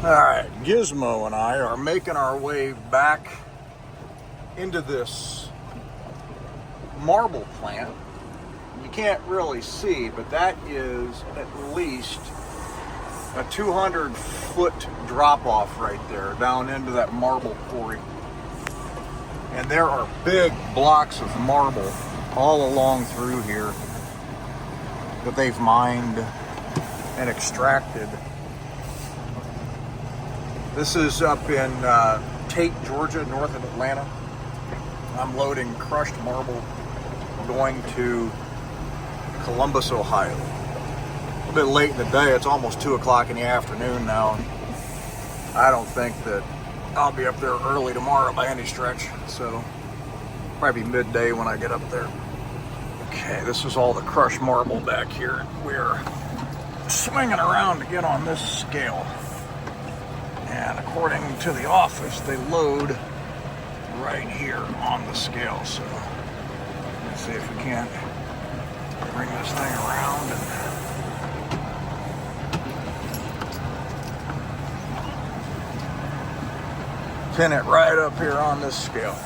Alright, Gizmo and I are making our way back into this marble plant. You can't really see, but that is at least a 200-foot drop-off right there down into that marble quarry. And there are big blocks of marble all along through here that they've mined and extracted. This is up in Tate, Georgia, north of Atlanta. I'm loading crushed marble going to Columbus, Ohio. A bit late in the day, it's almost 2 o'clock in the afternoon now. I don't think that I'll be up there early tomorrow by any stretch, so probably midday when I get up there. Okay, this is all the crushed marble back here. We're swinging around to get on this scale. And according to the office, they load right here on the scale. So let's see if we can't bring this thing around and pin it right up here on this scale.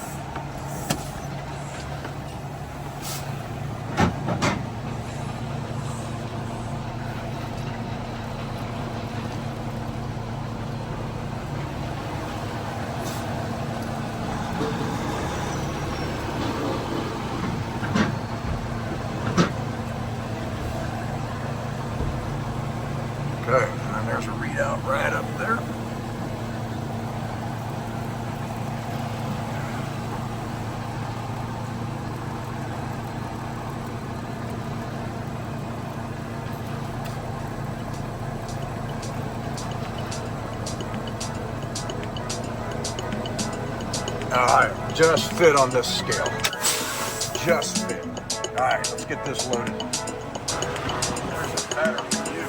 Okay, and there's a readout right up there. Alright, just fit on this scale. Just fit. Alright, let's get this loaded. There's a pattern for you.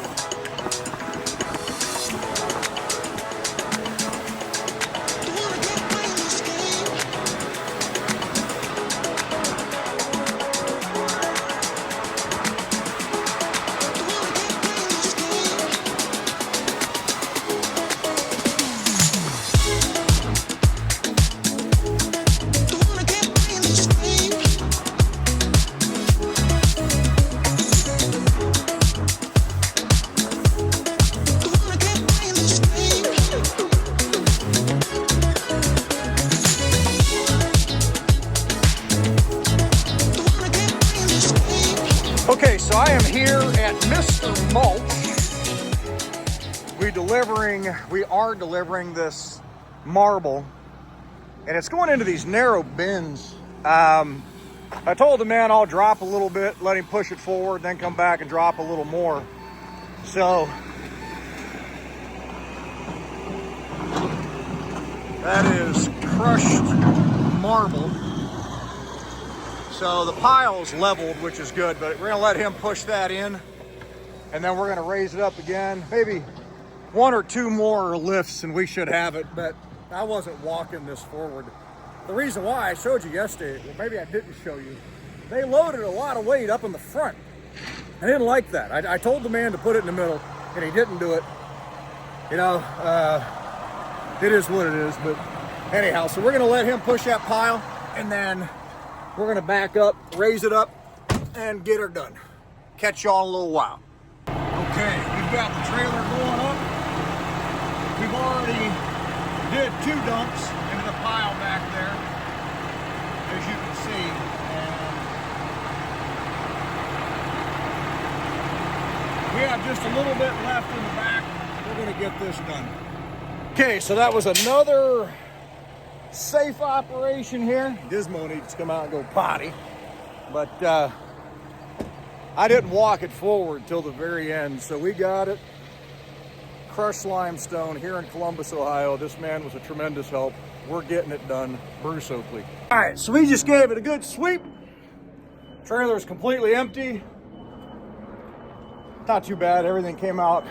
Okay, so I am here at Mr. Mulch. We are delivering this marble, and it's going into these narrow bins. I told the man I'll drop a little bit, let him push it forward, then come back and drop a little more. So that is crushed marble. So the pile's leveled, which is good, but we're gonna let him push that in, and then we're gonna raise it up again. Maybe 1 or 2 more lifts and we should have it, but I wasn't walking this forward. The reason why I showed you yesterday, well, maybe I didn't show you, they loaded a lot of weight up in the front. I didn't like that. I told the man to put it in the middle, and he didn't do it. You know, it is what it is, but anyhow, so we're gonna let him push that pile, and then we're gonna back up, raise it up, and get her done. Catch y'all in a little while. Okay, we've got the trailer going up. We've already did 2 dumps into the pile back there, as you can see. And we have just a little bit left in the back. We're gonna get this done. Okay, so that was another safe operation here. Gizmo needs to come out and go potty, but I didn't walk it forward till the very end, so we got it. Crushed limestone here in Columbus, Ohio. This man was a tremendous help. We're getting it done. Bruce Oakley. All right, so we just gave it a good sweep. Trailer's completely empty. Not too bad. Everything came out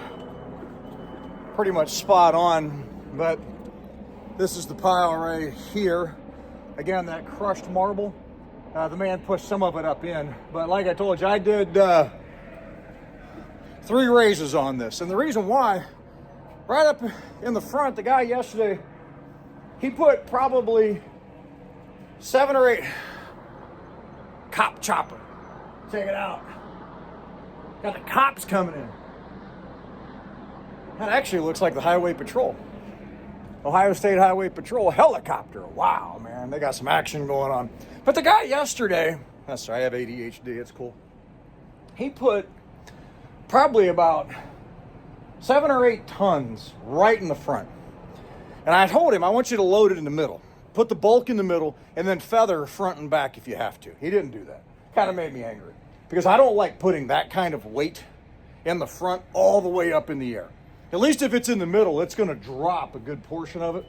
pretty much spot on, but this is the pile right here. Again, that crushed marble. The man pushed some of it up in, but like I told you, I did 3 raises on this, and the reason why right up in the front, the guy yesterday, he put probably 7 or 8 cop chopper. Check it out. Got the cops coming in. That actually looks like the Highway Patrol. Ohio State Highway Patrol helicopter. Wow, man, they got some action going on. But the guy yesterday, that's right, I have ADHD, it's cool. He put probably about 7 or 8 tons right in the front. And I told him, I want you to load it in the middle. Put the bulk in the middle and then feather front and back if you have to. He didn't do that. Kind of made me angry. Because I don't like putting that kind of weight in the front all the way up in the air. At least if it's in the middle, it's going to drop a good portion of it.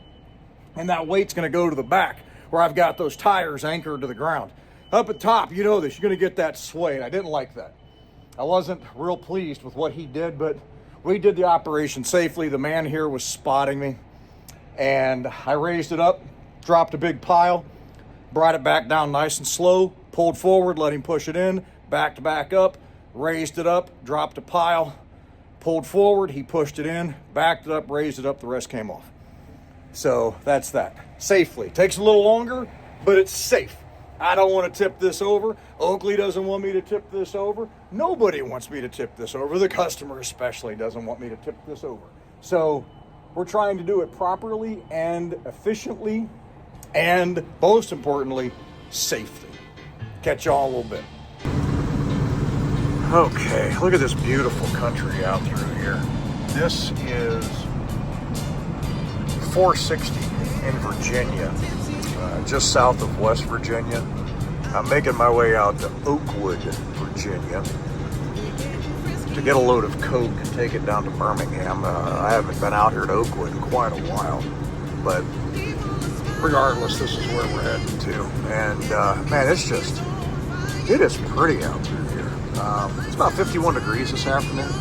And that weight's going to go to the back where I've got those tires anchored to the ground. Up at top, you know this, you're going to get that sway. And I didn't like that. I wasn't real pleased with what he did, but we did the operation safely. The man here was spotting me. And I raised it up, dropped a big pile, brought it back down nice and slow, pulled forward, let him push it in, backed back up, raised it up, dropped a pile, pulled forward, he pushed it in, backed it up, raised it up, the rest came off. So that's that. Safely. Takes a little longer, but it's safe. I don't want to tip this over. Oakley doesn't want me to tip this over. Nobody wants me to tip this over. The customer especially doesn't want me to tip this over. So we're trying to do it properly and efficiently and, most importantly, safely. Catch y'all a little bit. Okay, look at this beautiful country out through here. This is 460 in Virginia, just south of West Virginia. I'm making my way out to Oakwood, Virginia, to get a load of coke and take it down to Birmingham. I haven't been out here to Oakwood in quite a while, but regardless, this is where we're heading to. And man, it is pretty out through here. It's about 51 degrees this afternoon,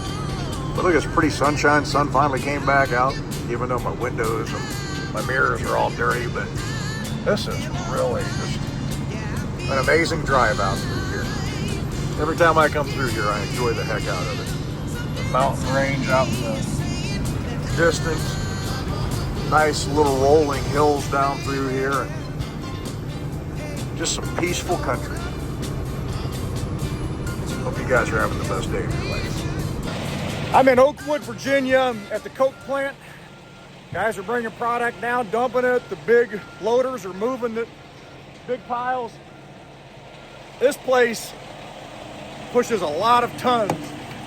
but look, it's pretty sunshine. Sun finally came back out, even though my windows and my mirrors are all dirty. But this is really just an amazing drive out through here. Every time I come through here, I enjoy the heck out of it. The mountain range out in the distance, nice little rolling hills down through here, and just some peaceful country. Hope you guys are having the best day of your life. I'm in Oakwood, Virginia at the coke plant. Guys are bringing product down, dumping it. The big loaders are moving it, big piles. This place pushes a lot of tons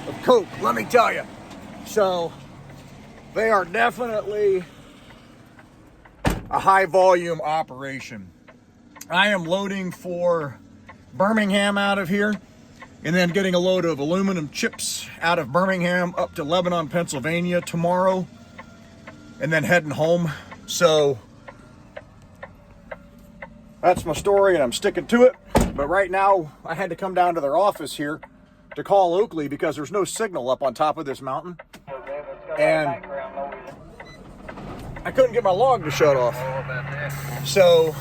of coke, let me tell you. So they are definitely a high volume operation. I am loading for Birmingham out of here, and then getting a load of aluminum chips out of Birmingham up to Lebanon, Pennsylvania tomorrow, and then heading home. So that's my story, and I'm sticking to it. But right now, I had to come down to their office here to call Oakley because there's no signal up on top of this mountain. And I couldn't get my log to shut off. So,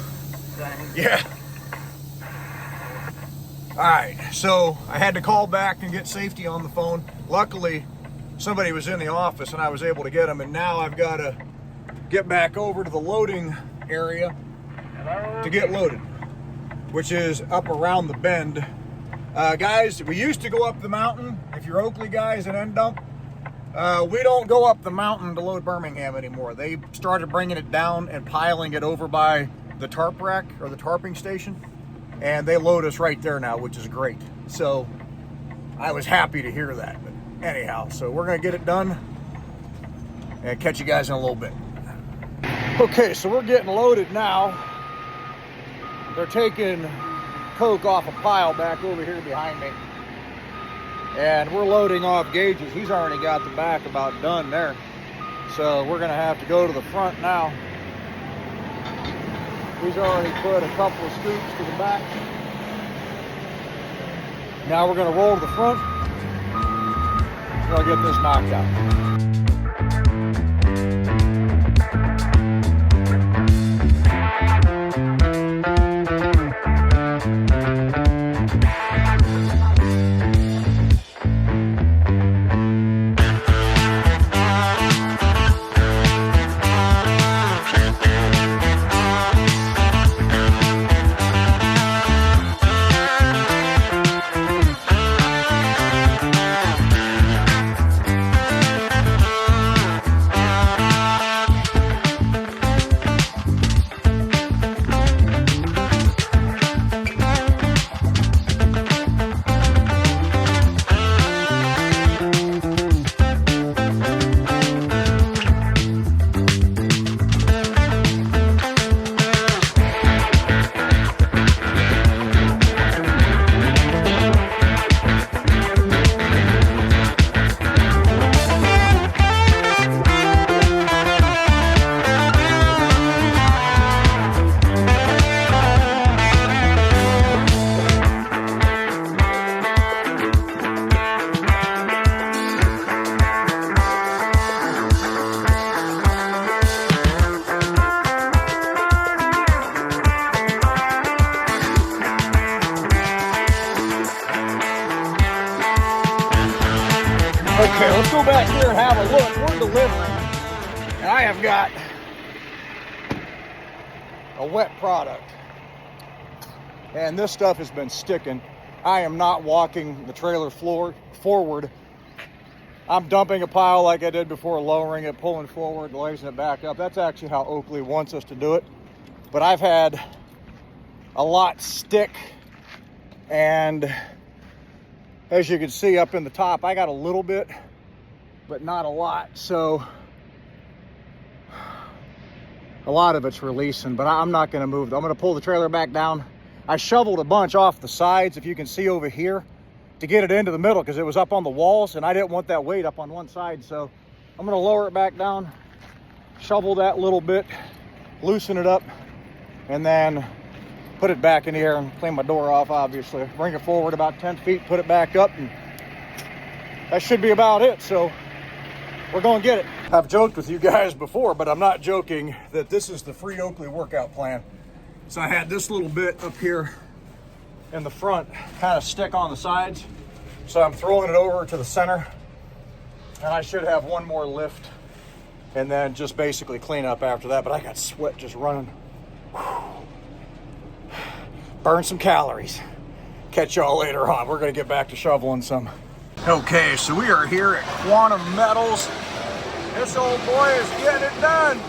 yeah. All right, so I had to call back and get safety on the phone. Luckily, somebody was in the office and I was able to get them, and now I've got to get back over to the loading area to get loaded, which is up around the bend. Guys, we used to go up the mountain. If you're Oakley guys at End Dump, we don't go up the mountain to load Birmingham anymore. They started bringing it down and piling it over by the tarp rack or the tarping station. And they load us right there now, which is great. So I was happy to hear that. But anyhow, so we're going to get it done and catch you guys in a little bit. Okay, so we're getting loaded now. They're taking coke off a pile back over here behind me. And we're loading off gauges. He's already got the back about done there. So we're going to have to go to the front now. He's already put a couple of scoops to the back. Now we're going to roll to the front. We're going to get this knocked out. Okay, let's go back here and have a look. We're delivering, and I have got a wet product. And this stuff has been sticking. I am not walking the trailer floor forward. I'm dumping a pile like I did before, lowering it, pulling forward, raising it back up. That's actually how Oakley wants us to do it. But I've had a lot stick, and as you can see up in the top, I got a little bit, but not a lot. So a lot of it's releasing, but I'm not gonna move. I'm gonna pull the trailer back down. I shoveled a bunch off the sides, if you can see over here, to get it into the middle because it was up on the walls and I didn't want that weight up on one side. So I'm gonna lower it back down, shovel that little bit, loosen it up, and then put it back in here and clean my door off, obviously. Bring it forward about 10 feet, put it back up, and that should be about it. So we're gonna get it. I've joked with you guys before, but I'm not joking that this is the free Oakley workout plan. So I had this little bit up here in the front kind of stick on the sides. So I'm throwing it over to the center, and I should have one more lift and then just basically clean up after that. But I got sweat just running. Burn some calories. Catch y'all later on. We're gonna get back to shoveling some. Okay, so we are here at Quantum Metals. This old boy is getting it done.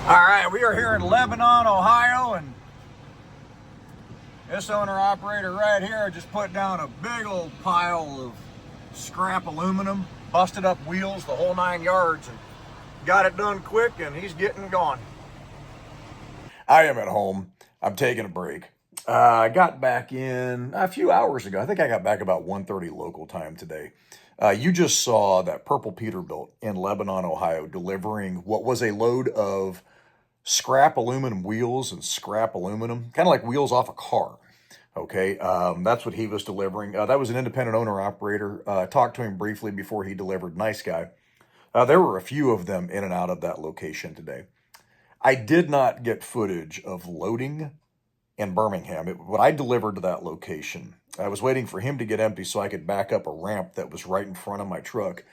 All right, we are here in Lebanon, Ohio, and this owner-operator right here just put down a big old pile of scrap aluminum, busted up wheels, the whole 9 yards, and got it done quick, and he's getting gone. I am at home. I'm taking a break. I got back in a few hours ago. I think I got back about 1:30 local time today. You just saw that Purple Peterbilt in Lebanon, Ohio, delivering what was a load of scrap aluminum wheels and scrap aluminum, kind of like wheels off a car. Okay, that's what he was delivering. That was an independent owner-operator. Talked to him briefly before he delivered. Nice guy. There were a few of them in and out of that location today. I did not get footage of loading in Birmingham. When I delivered to that location, I was waiting for him to get empty so I could back up a ramp that was right in front of my truck.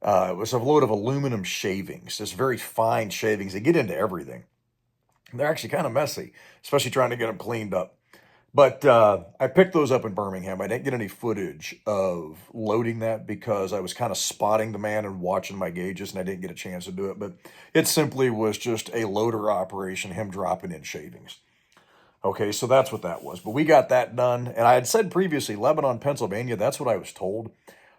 It was a load of aluminum shavings, just very fine shavings. They get into everything. They're actually kind of messy, especially trying to get them cleaned up. But I picked those up in Birmingham. I didn't get any footage of loading that because I was kind of spotting the man and watching my gauges, and I didn't get a chance to do it. But it simply was just a loader operation, him dropping in shavings. Okay, so that's what that was. But we got that done. And I had said previously, Lebanon, Pennsylvania, that's what I was told.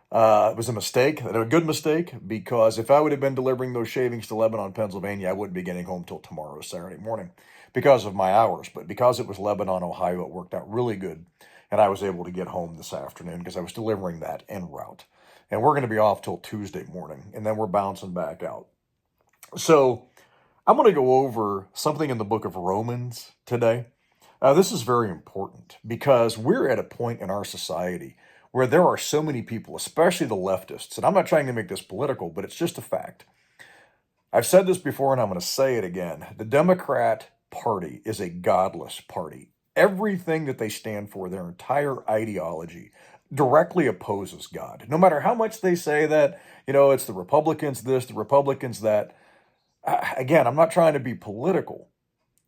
It was a mistake, a good mistake, because if I would have been delivering those shavings to Lebanon, Pennsylvania, I wouldn't be getting home till tomorrow, Saturday morning, because of my hours. But because it was Lebanon, Ohio, it worked out really good, and I was able to get home this afternoon because I was delivering that en route. And we're going to be off till Tuesday morning, and then we're bouncing back out. So I'm going to go over something in the book of Romans today. This is very important because we're at a point in our society where there are so many people, especially the leftists, and I'm not trying to make this political, but it's just a fact. I've said this before, and I'm going to say it again. The Democrat Party is a godless party. Everything that they stand for, their entire ideology, directly opposes God. No matter how much they say that, it's the Republicans this, the Republicans that. Again, I'm not trying to be political,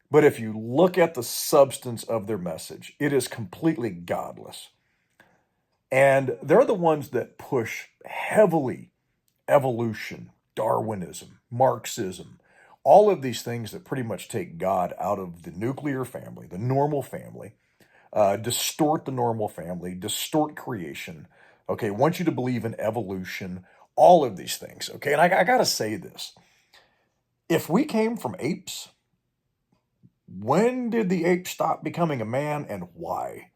but if you look at the substance of their message, it is completely godless. And they're the ones that push heavily evolution, Darwinism, Marxism, all of these things that pretty much take God out of the nuclear family, the normal family, distort the normal family, distort creation, okay, want you to believe in evolution, all of these things, okay? And I got to say this. If we came from apes, when did the ape stop becoming a man and why?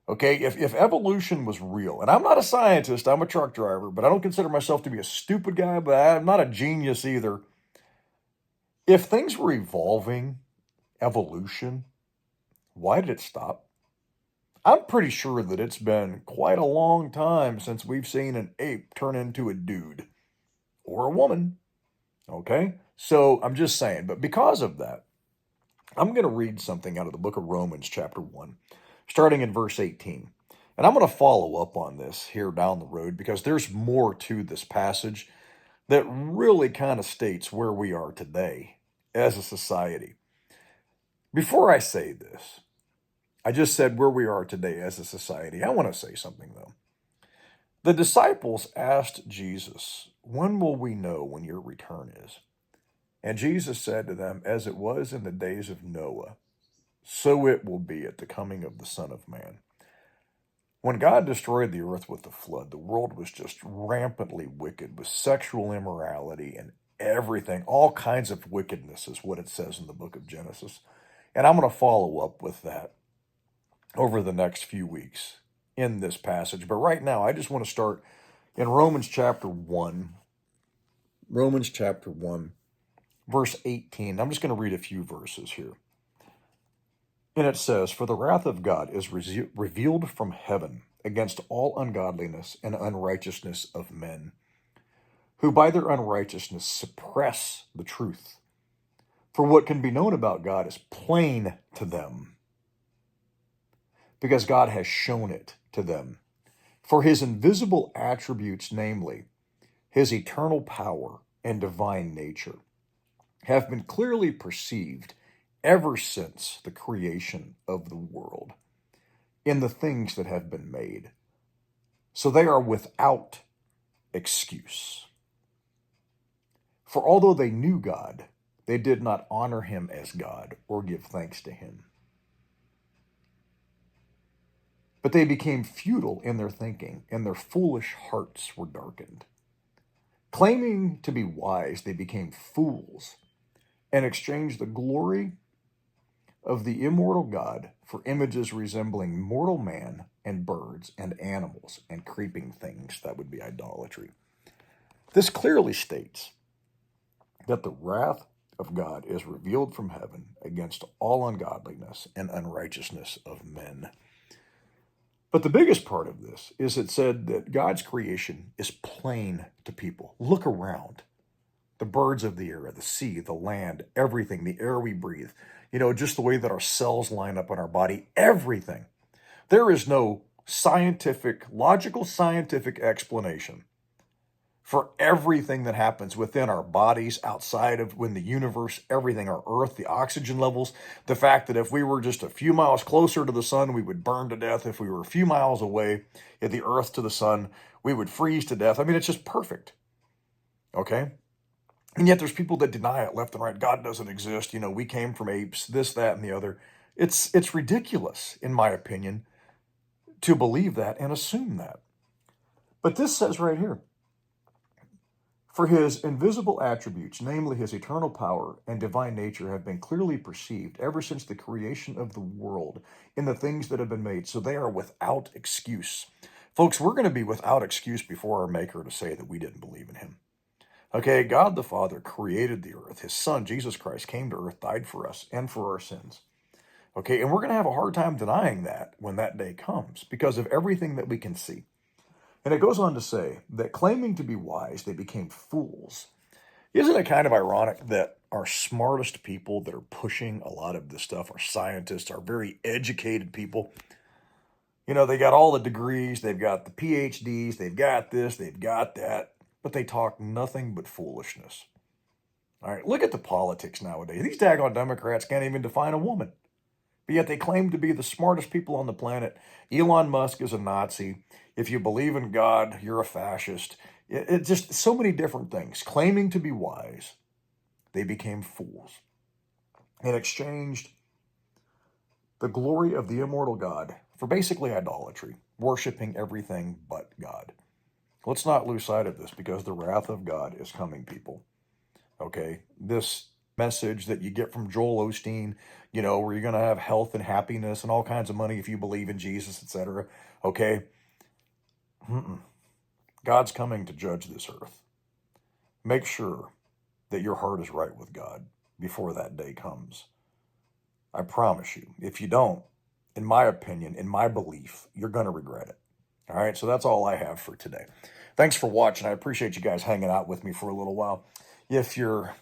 Okay, if evolution was real, and I'm not a scientist, I'm a truck driver, but I don't consider myself to be a stupid guy, but I'm not a genius either. If things were evolving, evolution, Why did it stop? I'm pretty sure that it's been quite a long time since we've seen an ape turn into a dude or a woman. Okay? So I'm just saying, but because of that, I'm going to read something out of the book of Romans, chapter 1, starting in verse 18. And I'm going to follow up on this here down the road because there's more to this passage that really kind of states where we are today as a society. Before I say this, I just said where we are today as a society. I want to say something, though. The disciples asked Jesus, "When will we know when your return is?" And Jesus said to them, "As it was in the days of Noah, so it will be at the coming of the Son of Man." When God destroyed the earth with the flood, the world was just rampantly wicked with sexual immorality and everything. All kinds of wickedness is what it says in the book of Genesis. And I'm going to follow up with that over the next few weeks in this passage. But right now, I just want to start in Romans chapter 1. Romans chapter 1, verse 18. I'm just going to read a few verses here. And it says, "For the wrath of God is revealed from heaven against all ungodliness and unrighteousness of men, who by their unrighteousness suppress the truth. For what can be known about God is plain to them, because God has shown it to them. For his invisible attributes, namely his eternal power and divine nature, have been clearly perceived ever since the creation of the world in the things that have been made. So they are without excuse. For although they knew God, they did not honor him as God or give thanks to him. But they became futile in their thinking, and their foolish hearts were darkened. Claiming to be wise, they became fools and exchanged the glory of the immortal God for images resembling mortal man and birds and animals and creeping things. That would be idolatry. This clearly states that the wrath of God is revealed from heaven against all ungodliness and unrighteousness of men. But the biggest part of this is it said that God's creation is plain to people. Look around. The birds of the air, the sea, the land, everything, the air we breathe, just the way that our cells line up in our body, everything. There is no logical scientific explanation for everything that happens within our bodies, outside of when the universe, everything, our earth, the oxygen levels, the fact that if we were just a few miles closer to the sun, we would burn to death. If we were a few miles away at the earth to the sun, we would freeze to death. I mean, it's just perfect. Okay? And yet there's people that deny it left and right. God doesn't exist. We came from apes, this, that, and the other. It's ridiculous, in my opinion, to believe that and assume that. But this says right here, for his invisible attributes, namely his eternal power and divine nature, have been clearly perceived ever since the creation of the world in the things that have been made. So they are without excuse. Folks, we're going to be without excuse before our Maker to say that we didn't believe in him. Okay, God the Father created the earth. His Son, Jesus Christ, came to earth, died for us and for our sins. Okay, and we're going to have a hard time denying that when that day comes because of everything that we can see. And it goes on to say that claiming to be wise, they became fools. Isn't it kind of ironic that our smartest people that are pushing a lot of this stuff, our scientists, our very educated people, they got all the degrees, they've got the PhDs, they've got this, they've got that, but they talk nothing but foolishness. All right, look at the politics nowadays. These daggone Democrats can't even define a woman. But yet they claim to be the smartest people on the planet. Elon Musk is a Nazi. If you believe in God, you're a fascist. It just so many different things. Claiming to be wise, they became fools and exchanged the glory of the immortal God for basically idolatry, worshiping everything but God. Let's not lose sight of this because the wrath of God is coming, people. Okay, this message that you get from Joel Osteen, where you're going to have health and happiness and all kinds of money if you believe in Jesus, etc. Okay, God's coming to judge this earth. Make sure that your heart is right with God before that day comes. I promise you. If you don't, in my opinion, in my belief, you're going to regret it. All right, so that's all I have for today. Thanks for watching. I appreciate you guys hanging out with me for a little while. If you're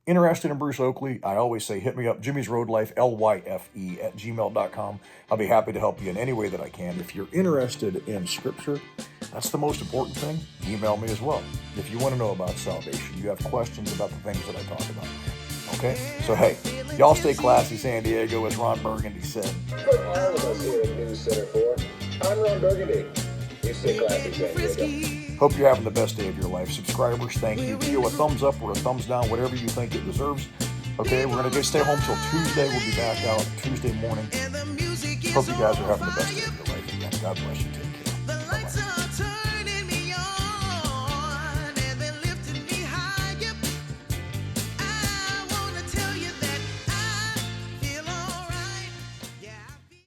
interested in Bruce Oakley, I always say hit me up, Jimmysroadlyfe, LYFE, at gmail.com. I'll be happy to help you in any way that I can. If you're interested in Scripture, that's the most important thing. Email me as well. If you want to know about salvation, you have questions about the things that I talk about. Okay? So, hey, y'all stay classy, San Diego, as Ron Burgundy said. For all of us here at News Center 4, I'm Ron Burgundy. You stay classy, San Diego. Hope you're having the best day of your life. Subscribers, thank you. Give you a thumbs up or a thumbs down, whatever you think it deserves. Okay, we're going to stay home till Tuesday. We'll be back out Tuesday morning. Hope you guys are having the best day of your life. And God bless you.